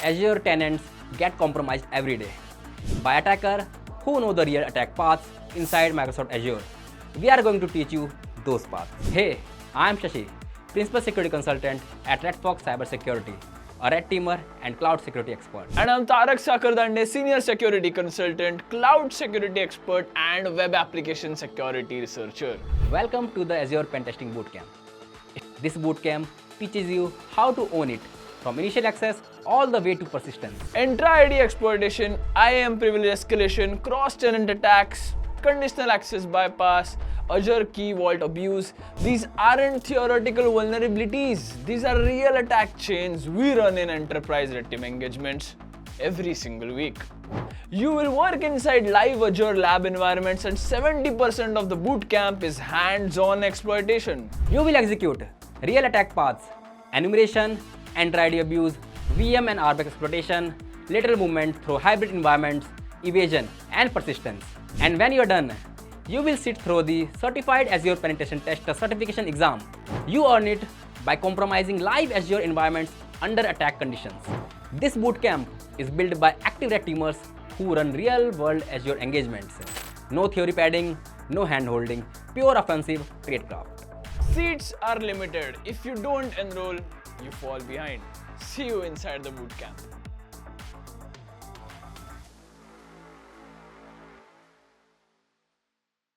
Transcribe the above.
Azure tenants get compromised every day by attackers who know the real attack paths inside Microsoft Azure. We are going to teach you those paths. Hey, I am Shashi, Principal Security Consultant at Redfox Cybersecurity, a red teamer and cloud security expert. And I'm Tarak Sakardande, Senior Security Consultant, Cloud Security Expert and Web Application Security Researcher. Welcome to the Azure Pentesting Bootcamp. This bootcamp teaches you how to own it from initial access all the way to persistence. Intra-ID exploitation, IAM privilege escalation, cross-tenant attacks, conditional access bypass, Azure key vault abuse. These aren't theoretical vulnerabilities. These are real attack chains we run in enterprise red team engagements every single week. You will work inside live Azure lab environments and 70% of the bootcamp is hands-on exploitation. You will execute real attack paths, enumeration, Intra-ID abuse, VM and RBAC exploitation, lateral movement through hybrid environments, evasion and persistence. And when you are done, you will sit through the Certified Azure Penetration Tester certification exam. You earn it by compromising live Azure environments under attack conditions. This bootcamp is built by active red teamers who run real-world Azure engagements. No theory padding, no hand-holding, pure offensive tradecraft. Seats are limited. If you don't enroll, you fall behind. See you inside the bootcamp.